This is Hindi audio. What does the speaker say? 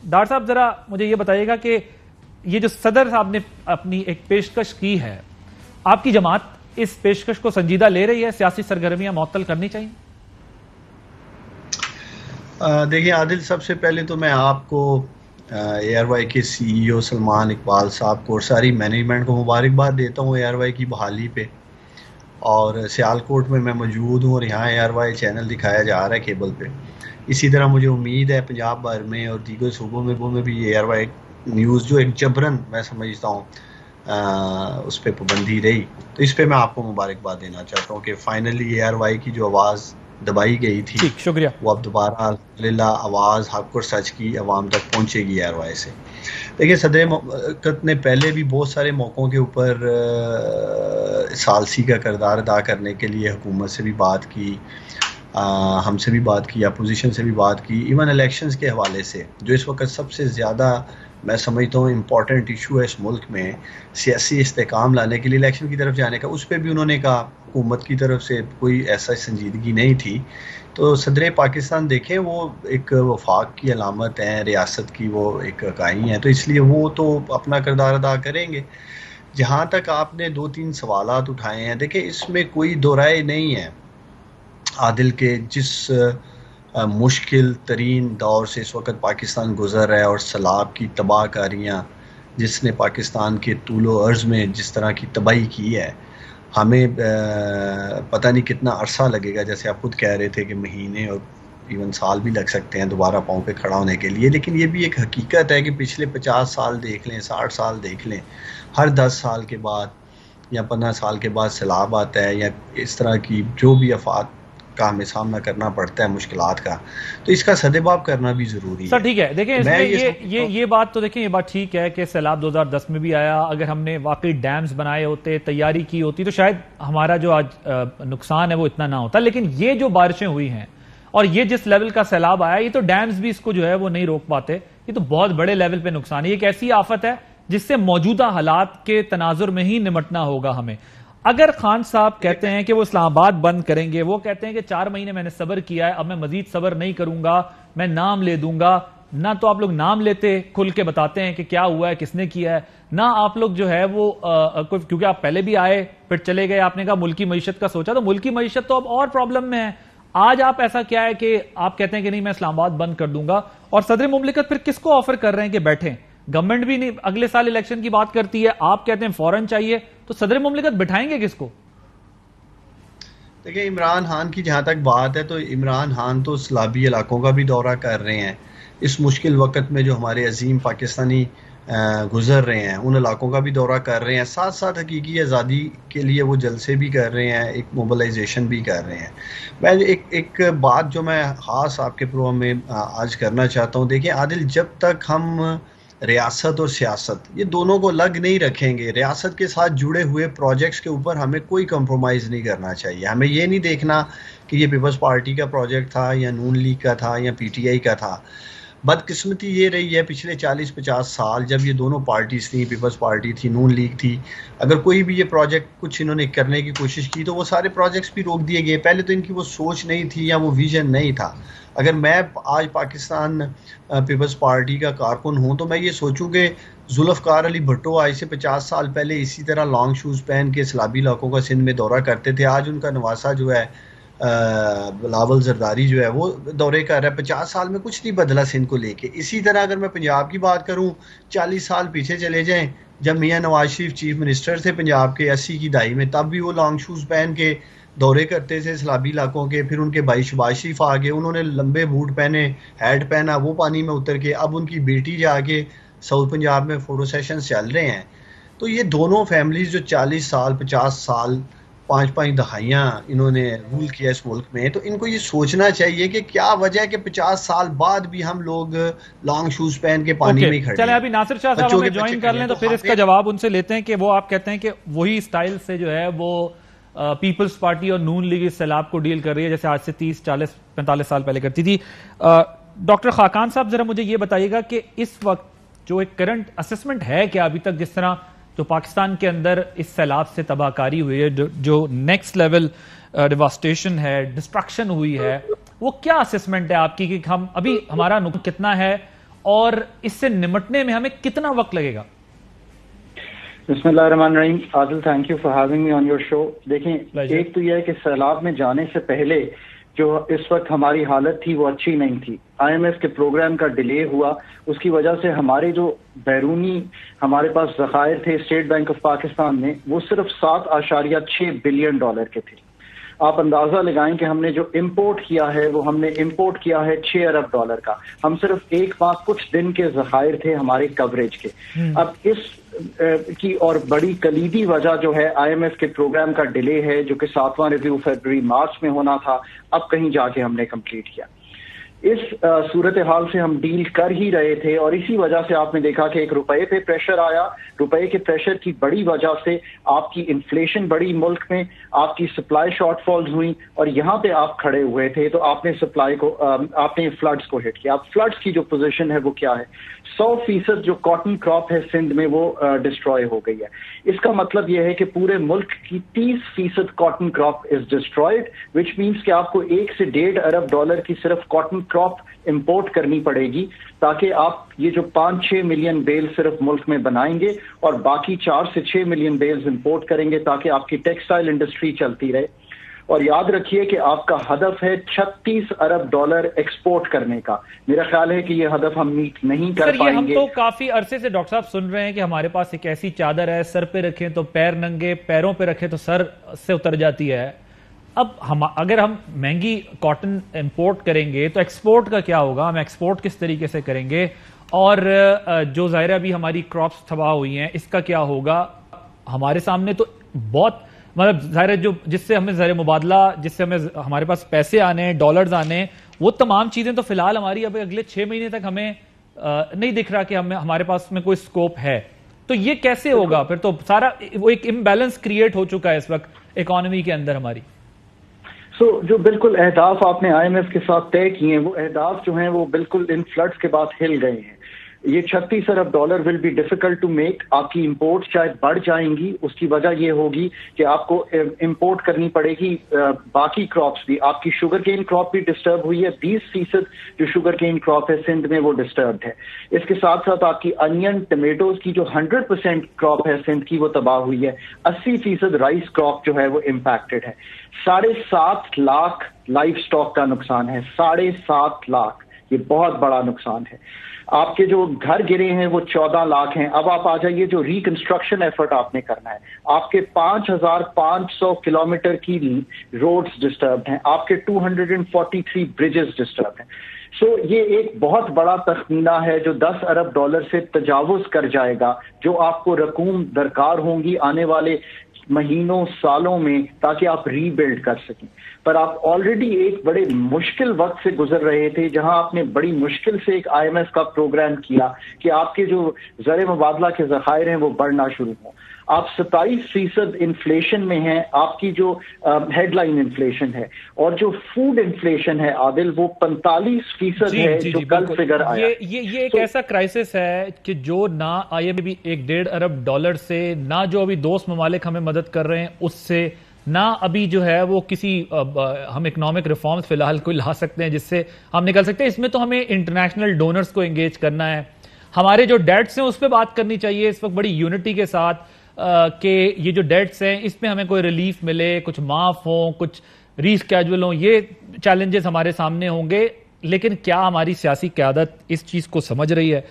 डॉक्टर साहब जरा मुझे ये बताइएगा कि ये जो सदर साहब ने अपनी एक पेशकश की है, आपकी जमात इस पेशकश को संजीदा ले रही है? सियासी सरगर्मियां मुअत्तल करनी चाहिए? देखिए आदिल, सबसे पहले तो मैं आपको ARY के CEO सलमान इकबाल साहब को और सारी मैनेजमेंट को मुबारकबाद देता हूँ ARY की बहाली पे। और सियालकोट में मैं मौजूद हूँ और यहाँ ARY चैनल दिखाया जा रहा है केबल पे। इसी तरह मुझे उम्मीद है पंजाब भर में और दीगर सूबों में भी ARY न्यूज़ जो एक जबरन मैं समझता हूँ उस पर पाबंदी रही, तो इस पे मैं आपको मुबारकबाद देना चाहता हूँ कि फाइनली ARY की जो आवाज़ दबाई गई थी, शुक्रिया, वो अब दोबारा अल्हम्दुलिल्लाह आवाज़ हक और सच की आवाम तक पहुँचेगी ARY से। देखिए सदर मुमलिकत ने पहले भी बहुत सारे मौक़ों के ऊपर सालसी का किरदार अदा करने के लिए हुकूमत से भी बात की, हमसे भी बात की, अपोजिशन से भी बात की, इवन इलेक्शंस के हवाले से जो इस वक्त सबसे ज़्यादा मैं समझता हूँ इम्पॉर्टेंट इशू है इस मुल्क में, सियासी इस्तेकाम लाने के लिए इलेक्शन की तरफ जाने का, उस पर भी उन्होंने कहा हुकूमत की तरफ से कोई ऐसा संजीदगी नहीं थी। तो सदर पाकिस्तान देखें, वो एक वफाक की अलामत हैं, रियासत की वो एक इकाई हैं, तो इसलिए वो तो अपना किरदार अदा करेंगे। जहाँ तक आपने 2-3 सवालात उठाए हैं, देखिए इसमें कोई दो राय नहीं है आदिल के जिस मुश्किल तरीन दौर से इस वक्त पाकिस्तान गुजर रहा है और सैलाब की तबाहकारियाँ जिसने पाकिस्तान के तूलो अर्ज़ में जिस तरह की तबाही की है, हमें पता नहीं कितना अरसा लगेगा, जैसे आप खुद कह रहे थे कि महीने और इवन साल भी लग सकते हैं दोबारा पाँव पे खड़ा होने के लिए। लेकिन ये भी एक हकीकत है कि पिछले 50 साल देख लें, 60 साल देख लें, हर 10 साल के बाद या 15 साल के बाद सैलाब आता है या इस तरह की जो भी आफात का हमें सामना करना पड़ता है मुश्किलात का, तो इसका सदेबाब करना भी जरूरी है। सर ठीक है, देखें इसमें ये बात तो देखें, ये बात ठीक है कि सैलाब 2010 में भी आया। अगर हमने वाकई डैम्स बनाए होते, तैयारी की होती, तो शायद हमारा जो आज नुकसान है वो इतना ना होता। लेकिन ये जो बारिशें हुई हैं और ये जिस लेवल का सैलाब आया, ये तो डैम्स भी इसको जो है वो नहीं रोक पाते। ये तो बहुत बड़े लेवल पे नुकसान है। ये एक ऐसी आफत है जिससे मौजूदा हालात के तनाजुर में ही निमटना होगा हमें। अगर खान साहब कहते हैं कि वो इस्लामाबाद बंद करेंगे, वो कहते हैं कि 4 महीने मैंने सब्र किया है, अब मैं मजीद सब्र नहीं करूंगा, मैं नाम ले दूंगा, ना तो आप लोग नाम लेते खुल के बताते हैं कि क्या हुआ है, किसने किया है, ना आप लोग जो है वो क्योंकि आप पहले भी आए फिर चले गए, आपने कहा मुल्की मईशत का सोचा, तो मुल्की मईशत तो अब और प्रॉब्लम में है। आज आप ऐसा क्या है कि आप कहते हैं कि नहीं मैं इस्लामाबाद बंद कर दूंगा, और सदर मुमलिकत फिर किसको ऑफर कर रहे हैं कि बैठे? गवर्नमेंट भी नहीं अगले साल इलेक्शन की बात करती है, आप कहते हैं फौरन चाहिए, तो सदर मुमलिकत बिठाएंगे किसको? देखिए इमरान खान की जहाँ तक बात है, तो इमरान खान तो सैलाबी इलाकों का भी दौरा कर रहे हैं इस मुश्किल वक्त में, जो हमारे अजीम पाकिस्तानी गुजर रहे हैं उन इलाकों का भी दौरा कर रहे हैं, साथ साथ हकीकी आज़ादी के लिए वो जलसे भी कर रहे हैं, एक मोबिलाइजेशन भी कर रहे हैं। मैं एक बात जो मैं ख़ास आपके प्रोग्राम में आज करना चाहता हूँ, देखिए आदिल, जब तक हम रियासत और सियासत ये दोनों को अलग नहीं रखेंगे, रियासत के साथ जुड़े हुए प्रोजेक्ट्स के ऊपर हमें कोई कंप्रोमाइज़ नहीं करना चाहिए। हमें ये नहीं देखना कि ये पीपल्स पार्टी का प्रोजेक्ट था या नून लीग का था या PTI का था। बदकिस्मती ये रही है पिछले 40-50 साल, जब ये दोनों पार्टीज थी, पीपल्स पार्टी थी, नून लीग थी, अगर कोई भी ये प्रोजेक्ट कुछ इन्होंने करने की कोशिश की तो वो सारे प्रोजेक्ट्स भी रोक दिए गए। पहले तो इनकी वो सोच नहीं थी या वो विजन नहीं था। अगर मैं आज पाकिस्तान पीपल्स पार्टी का कारकुन हूँ तो मैं ये सोचूं कि जुल्फ़कार अली भुट्टो आज से 50 साल पहले इसी तरह लॉन्ग शूज़ पहन के सैलाबी इलाकों का सिंध में दौरा करते थे। आज उनका नवासा जो है बिलावल जरदारी जो है वो दौरे कर रहा है। 50 साल में कुछ नहीं बदला सिंध को लेके। इसी तरह अगर मैं पंजाब की बात करूं, 40 साल पीछे चले जाएं, जब मियां नवाज शरीफ चीफ मिनिस्टर थे पंजाब के 80 की दहाई में, तब भी वो लॉन्ग शूज़ पहन के दौरे करते थे सैलाबी इलाकों के। फिर उनके भाई शहबाज शरीफ आ गए, उन्होंने लंबे बूट पहने, हैट पहना, वो पानी में उतर के, अब उनकी बेटी जाके साउथ पंजाब में फोटो सेशंस चल रहे हैं। तो ये दोनों फैमिलीज जो 40 साल 50 साल 5-5 दहाइयाँ इन्होंने रूल किया इस मुल्क में, तो इनको ये सोचना चाहिए कि क्या वजह है कि 50 साल बाद भी हम लोग लॉन्ग शूज पहन के पानी में खड़े। चले अभी नासिर शाह साहब हमें ज्वाइन कर लें तो फिर इसका जवाब उनसे लेते हैं कि वो आप कहते हैं कि वही स्टाइल से जो है वो पीपल्स पार्टी और नून लीग इस सैलाब को डील कर रही है जैसे आज से 30, 40, 45 साल पहले करती थी। डॉक्टर खाकान साहब जरा मुझे ये बताइएगा कि इस वक्त जो एक करंट असेसमेंट है क्या अभी तक, जिस तरह जो पाकिस्तान के अंदर इस सैलाब से तबाहकारी हुई है, जो नेक्स्ट लेवल डिवास्टेशन है, डिस्ट्रक्शन हुई है, वो क्या असेसमेंट है आपकी कि हम अभी हमारा नुकसान कितना है और इससे निपटने में हमें कितना वक्त लगेगा? बिस्मिल्लाहिर्रहमानिर्रहीम। Adil, thank you for having me on your show. देखें, एक तो यह है कि सैलाब में जाने से पहले जो इस वक्त हमारी हालत थी वो अच्छी नहीं थी। IMF के प्रोग्राम का डिले हुआ, उसकी वजह से हमारे जो बैरूनी हमारे पास ज़खायर थे स्टेट बैंक ऑफ पाकिस्तान में, वो सिर्फ 7.6 बिलियन डॉलर के थे। आप अंदाजा लगाएं कि हमने जो इंपोर्ट किया है वो हमने इंपोर्ट किया है 6 अरब डॉलर का। हम सिर्फ एक माह कुछ दिन के ज़खायर थे हमारे कवरेज के। अब इस की और बड़ी कलीदी वजह जो है IMF के प्रोग्राम का डिले है, जो कि 7वां रिव्यू फरवरी मार्च में होना था, अब कहीं जाके हमने कंप्लीट किया। इस सूरत हाल से हम डील कर ही रहे थे और इसी वजह से आपने देखा कि एक रुपए पे प्रेशर आया। रुपए के प्रेशर की बड़ी वजह से आपकी इन्फ्लेशन बढ़ी मुल्क में, आपकी सप्लाई शॉर्टफॉल्स हुई और यहाँ पे आप खड़े हुए थे तो आपने सप्लाई को आपने फ्लड्स को हिट किया। अब फ्लड्स की जो पोजीशन है वो क्या है? 100% जो कॉटन क्रॉप है सिंध में वो डिस्ट्रॉय हो गई है। इसका मतलब यह है कि पूरे मुल्क की 30% cotton crop is destroyed, which means कि आपको 1 से 1.5 अरब डॉलर की सिर्फ कॉटन क्रॉप इंपोर्ट करनी पड़ेगी ताकि आप ये जो 5-6 मिलियन बेल सिर्फ मुल्क में बनाएंगे और बाकी 4 से 6 मिलियन बेल्स इंपोर्ट करेंगे ताकि आपकी टेक्सटाइल इंडस्ट्री चलती रहे। और याद रखिए कि आपका हदफ है 36 अरब डॉलर एक्सपोर्ट करने का। मेरा ख्याल है कि ये हदफ हम मीट नहीं कर पाएंगे। हम तो काफी अरसे से डॉक्टर साहब सुन रहे हैं कि हमारे पास एक ऐसी चादर है, सर पे रखें तो पैर नंगे, पैरों पे रखें तो सर से उतर जाती है। अब अगर हम महंगी कॉटन इंपोर्ट करेंगे तो एक्सपोर्ट का क्या होगा? हम एक्सपोर्ट किस तरीके से करेंगे? और जो ज़ाहिर अभी हमारी क्रॉप्स तबाह हुई हैं, इसका क्या होगा? हमारे सामने तो बहुत मतलब ज़ाहिर जो जिससे हमें ज़र मुबादला, जिससे हमें हमारे पास पैसे आने, डॉलर्स आने, वो तमाम चीजें तो फिलहाल हमारी अब अगले 6 महीने तक हमें नहीं दिख रहा कि हमारे पास में कोई स्कोप है। तो ये कैसे होगा? फिर तो सारा वो एक इम्बैलेंस क्रिएट हो चुका है इस वक्त इकोनॉमी के अंदर हमारी। जो बिल्कुल अहदाफ आपने IMF के साथ तय किए हैं, वो अहदाफ जो हैं वो बिल्कुल इन फ्लड्स के बाद हिल गए हैं। ये 36 अरब dollar will be difficult to make. आपकी इंपोर्ट शायद बढ़ जाएंगी, उसकी वजह ये होगी कि आपको इंपोर्ट करनी पड़ेगी बाकी क्रॉप्स भी। आपकी शुगर केन क्रॉप भी डिस्टर्ब हुई है, 20% जो शुगर केन क्रॉप है सिंध में वो डिस्टर्ब है। इसके साथ साथ आपकी अनियन, टमेटोज की जो 100% क्रॉप है सिंध की वो तबाह हुई है। 80% राइस क्रॉप जो है वो इम्पैक्टेड है। 7.5 लाख लाइफ स्टॉक का नुकसान है। 7.5 लाख, ये बहुत बड़ा नुकसान है। आपके जो घर गिरे हैं वो 14 लाख हैं। अब आप आ जाइए जो रिकंस्ट्रक्शन एफर्ट आपने करना है, आपके 5,500 किलोमीटर की रोड्स डिस्टर्ब हैं, आपके 243 ब्रिजेस डिस्टर्ब हैं। ये एक बहुत बड़ा तखमीना है जो 10 अरब डॉलर से तजावुज कर जाएगा, जो आपको रकूम दरकार होंगी आने वाले महीनों सालों में ताकि आप रीबिल्ड कर सकें। पर आप ऑलरेडी एक बड़े मुश्किल वक्त से गुजर रहे थे जहां आपने बड़ी मुश्किल से एक IMF का प्रोग्राम किया कि आपके जो ज़र मुबादला के ज़खायर हैं वो बढ़ना शुरू हों। आप 27% इन्फ्लेशन में हैं, आपकी जो हेडलाइन इन्फ्लेशन है, और जो फूड इन्फ्लेशन है आदिल वो 45% है जो कल फिगर आया। ये एक ऐसा क्राइसिस है कि जो ना IMF भी 1.5 अरब डॉलर से, ना जो अभी दोस्त ममालिक हमें मदद कर रहे हैं उससे, ना अभी जो है वो किसी हम इकोनॉमिक रिफॉर्म्स फिलहाल कोई ला सकते हैं जिससे हम निकल सकते हैं। इसमें तो हमें इंटरनेशनल डोनर्स को एंगेज करना है, हमारे जो डेट्स हैं उस पर बात करनी चाहिए इस वक्त बड़ी यूनिटी के साथ कि ये जो डेट्स हैं इसमें हमें कोई रिलीफ मिले, कुछ माफ हो, कुछ रीस्केजुअल हो। ये चैलेंजेस हमारे सामने होंगे, लेकिन क्या हमारी सियासी क़यादत इस चीज को समझ रही है?